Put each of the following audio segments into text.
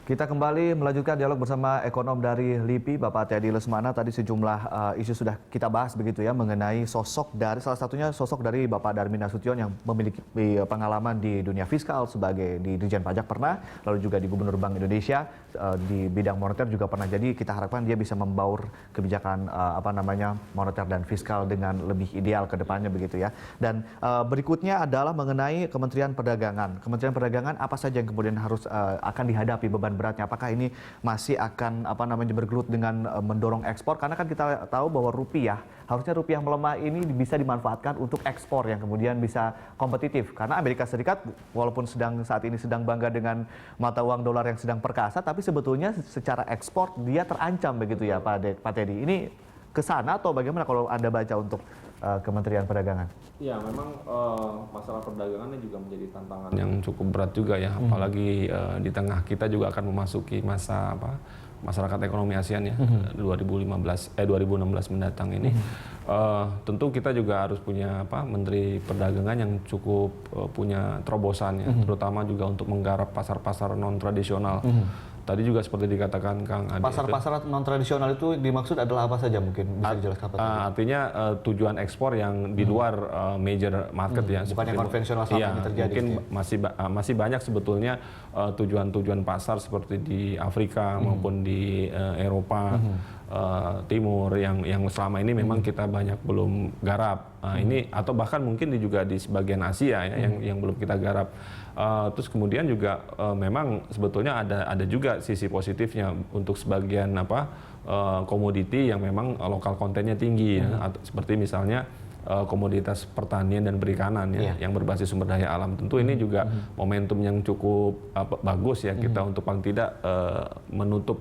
Kita kembali melanjutkan dialog bersama ekonom dari LIPI, Bapak Teddy Lesmana. Tadi sejumlah isu sudah kita bahas begitu ya, mengenai sosok dari, salah satunya sosok dari Bapak Darmin Nasution yang memiliki pengalaman di dunia fiskal sebagai di Dirjen Pajak pernah, lalu juga di Gubernur Bank Indonesia, di bidang moneter juga pernah. Jadi kita harapkan dia bisa membaur kebijakan moneter dan fiskal dengan lebih ideal ke depannya begitu ya. Dan berikutnya adalah mengenai Kementerian Perdagangan. Kementerian Perdagangan apa saja yang kemudian harus akan dihadapi beban beratnya? Apakah ini masih akan bergelut dengan mendorong ekspor? Karena kan kita tahu bahwa harusnya rupiah melemah ini bisa dimanfaatkan untuk ekspor yang kemudian bisa kompetitif. Karena Amerika Serikat walaupun saat ini sedang bangga dengan mata uang dolar yang sedang perkasa, tapi sebetulnya secara ekspor dia terancam begitu ya Pak Teddy. Ini ke sana atau bagaimana kalau Anda baca untuk Kementerian Perdagangan? Ya, memang masalah perdagangannya juga menjadi tantangan yang cukup berat juga ya, apalagi di tengah kita juga akan memasuki masa masyarakat ekonomi ASEAN ya, 2016 mendatang ini. Tentu kita juga harus punya Menteri Perdagangan yang cukup punya terobosan ya, terutama juga untuk menggarap pasar-pasar non tradisional. Tadi juga seperti dikatakan Kang Adi. Pasar-pasar non-tradisional itu dimaksud adalah apa saja, mungkin bisa dijelaskan Pak? Artinya tujuan ekspor yang di luar major market ya. Bukan yang konvensional saat ini terjadi. Mungkin masih banyak sebetulnya tujuan-tujuan pasar seperti di Afrika maupun di Eropa Timur yang selama ini memang kita banyak belum garap. Ini atau bahkan mungkin juga di sebagian Asia ya, yang belum kita garap. Terus kemudian juga memang sebetulnya ada juga sisi positifnya untuk sebagian komoditi yang memang lokal kontennya tinggi ya, seperti misalnya komoditas pertanian dan perikanan ya, yang berbasis sumber daya alam. Tentu ini juga momentum yang cukup bagus ya kita untuk paling tidak menutup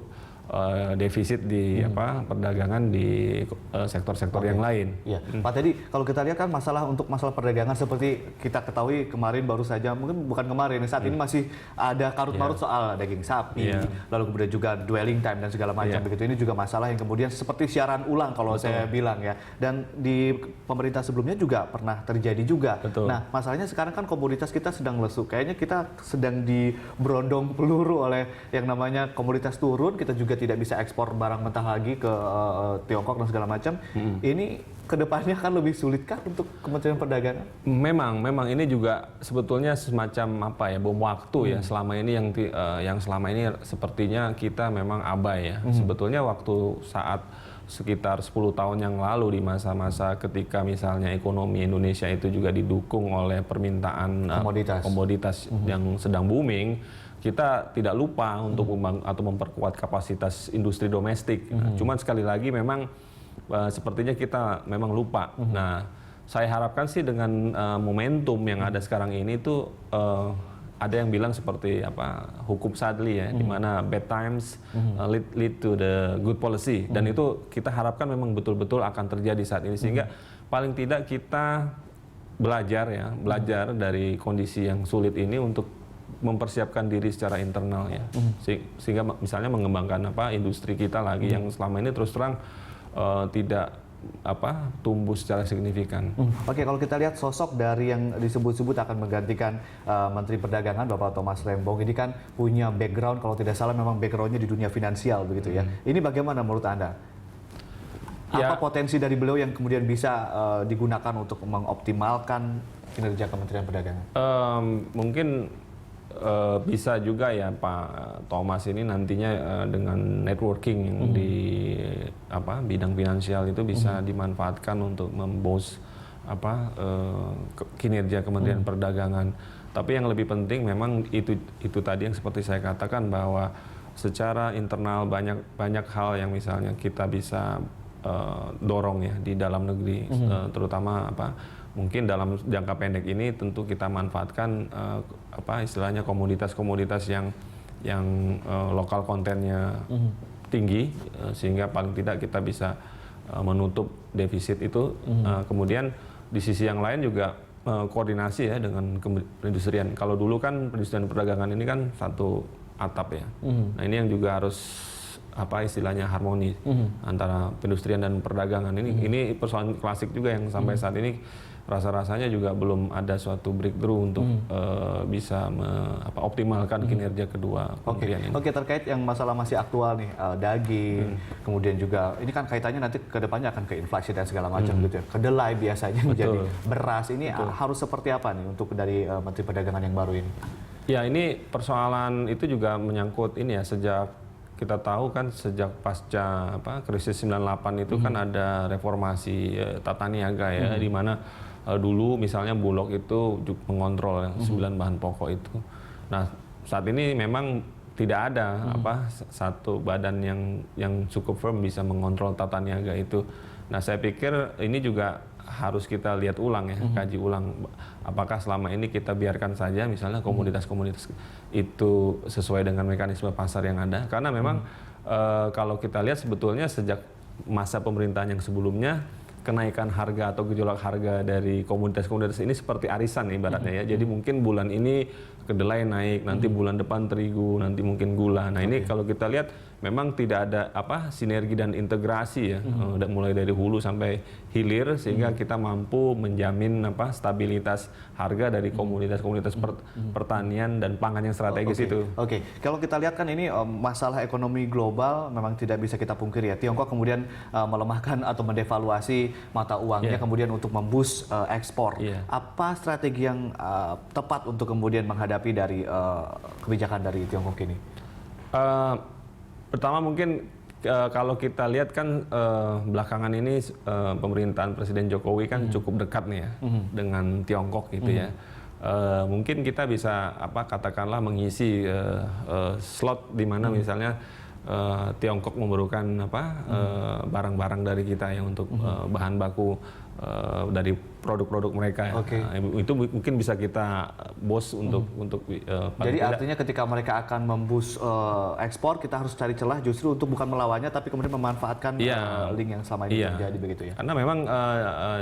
defisit di perdagangan di sektor-sektor yang lain. Ya. Pak Teddy, kalau kita lihat kan masalah perdagangan seperti kita ketahui kemarin baru saja, mungkin bukan kemarin, saat ini masih ada karut-marut soal daging sapi, lalu kemudian juga dwelling time dan segala macam begitu. Ini juga masalah yang kemudian seperti siaran ulang kalau saya bilang ya. Dan di pemerintah sebelumnya juga pernah terjadi juga. Nah, masalahnya sekarang kan komoditas kita sedang lesu. Kayaknya kita sedang diberondong peluru oleh yang namanya komoditas turun, kita juga tidak bisa ekspor barang mentah lagi ke Tiongkok dan segala macam. Ini kedepannya kan lebih sulit kah untuk Kementerian Perdagangan? Memang ini juga sebetulnya semacam bom waktu ya selama ini yang selama ini sepertinya kita memang abai ya. Sebetulnya waktu saat sekitar 10 tahun yang lalu di masa-masa ketika misalnya ekonomi Indonesia itu juga didukung oleh permintaan komoditas yang sedang booming, kita tidak lupa untuk memperkuat kapasitas industri domestik. Cuman sekali lagi memang sepertinya kita memang lupa. Nah, saya harapkan sih dengan momentum yang ada sekarang ini tuh ada yang bilang seperti hukum Sadly ya, di mana bad times lead to the good policy, dan itu kita harapkan memang betul-betul akan terjadi saat ini, sehingga paling tidak kita belajar dari kondisi yang sulit ini untuk mempersiapkan diri secara internal ya, sehingga misalnya mengembangkan industri kita lagi yang selama ini terus terang tidak tumbuh secara signifikan. Oke, kalau kita lihat sosok dari yang disebut-sebut akan menggantikan Menteri Perdagangan Bapak Thomas Lembong ini kan punya background, kalau tidak salah memang backgroundnya di dunia finansial begitu ya. Ini bagaimana menurut Anda? Apa potensi dari beliau yang kemudian bisa digunakan untuk mengoptimalkan kinerja Kementerian Perdagangan? Mungkin bisa juga ya Pak Thomas ini nantinya dengan networking di bidang finansial itu bisa dimanfaatkan untuk memboost kinerja Kementerian Perdagangan. Tapi yang lebih penting memang itu tadi yang seperti saya katakan, bahwa secara internal banyak hal yang misalnya kita bisa dorong ya di dalam negeri, terutama mungkin dalam jangka pendek ini tentu kita manfaatkan istilahnya komoditas-komoditas yang lokal kontennya tinggi, sehingga paling tidak kita bisa menutup defisit itu. Kemudian di sisi yang lain juga koordinasi ya dengan perindustrian. Kalau dulu kan perindustrian perdagangan ini kan satu atap ya. Nah, ini yang juga harus istilahnya harmoni antara perindustrian dan perdagangan. Ini persoalan klasik juga yang sampai saat ini rasa-rasanya juga belum ada suatu breakthrough untuk bisa optimalkan kinerja kedua kementerian ini. Oke, terkait yang masalah masih aktual nih, daging, kemudian juga ini kan kaitannya nanti ke depannya akan ke inflasi dan segala macam gitu ya. Kedelai biasanya menjadi beras, ini harus seperti apa nih untuk dari Menteri Perdagangan yang baru ini? Ya, ini persoalan itu juga menyangkut ini ya, sejak kita tahu kan sejak pasca krisis 98 itu kan ada reformasi tata niaga ya, di mana dulu misalnya Bulog itu mengontrol 9 bahan pokok itu. Nah, saat ini memang tidak ada satu badan yang cukup firm bisa mengontrol tata niaga itu. Nah, saya pikir ini juga harus kita lihat ulang ya, kaji ulang apakah selama ini kita biarkan saja misalnya komoditas-komoditas itu sesuai dengan mekanisme pasar yang ada, karena memang kalau kita lihat sebetulnya sejak masa pemerintahan yang sebelumnya kenaikan harga atau gejolak harga dari komoditas-komoditas ini seperti arisan ibaratnya ya. Jadi mungkin bulan ini kedelai naik, nanti bulan depan terigu, nanti mungkin gula. Nah, ini kalau kita lihat memang tidak ada sinergi dan integrasi ya, mulai dari hulu sampai hilir, sehingga kita mampu menjamin stabilitas harga dari komoditas-komoditas pertanian dan pangan yang strategis itu. Kalau kita lihat kan ini masalah ekonomi global memang tidak bisa kita pungkiri ya. Tiongkok kemudian melemahkan atau mendevaluasi mata uangnya, kemudian untuk memboost ekspor. Apa strategi yang tepat untuk kemudian menghadapi dari kebijakan dari Tiongkok ini? Pertama mungkin kalau kita lihat kan belakangan ini pemerintahan Presiden Jokowi kan cukup dekat nih ya dengan Tiongkok gitu ya. Mungkin kita bisa katakanlah mengisi slot di mana misalnya Tiongkok memerlukan barang-barang dari kita ya untuk bahan baku dari produk-produk mereka ya. Itu mungkin bisa kita boost untuk jadi artinya ketika mereka akan memboost ekspor, kita harus cari celah justru untuk bukan melawannya tapi kemudian memanfaatkan link yang selama ini terjadi begitu ya. Karena memang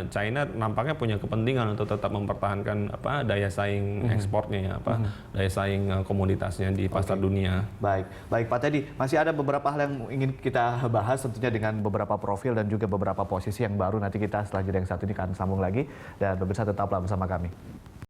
China nampaknya punya kepentingan untuk tetap mempertahankan daya saing ekspornya ya, daya saing komoditasnya di pasar dunia. Baik Pak Teddy, masih ada beberapa hal yang ingin kita bahas tentunya dengan beberapa profil dan juga beberapa posisi yang baru. Nanti kita setelah jeda yang satu ini akan sambung lagi, dan pemirsa tetaplah bersama kami.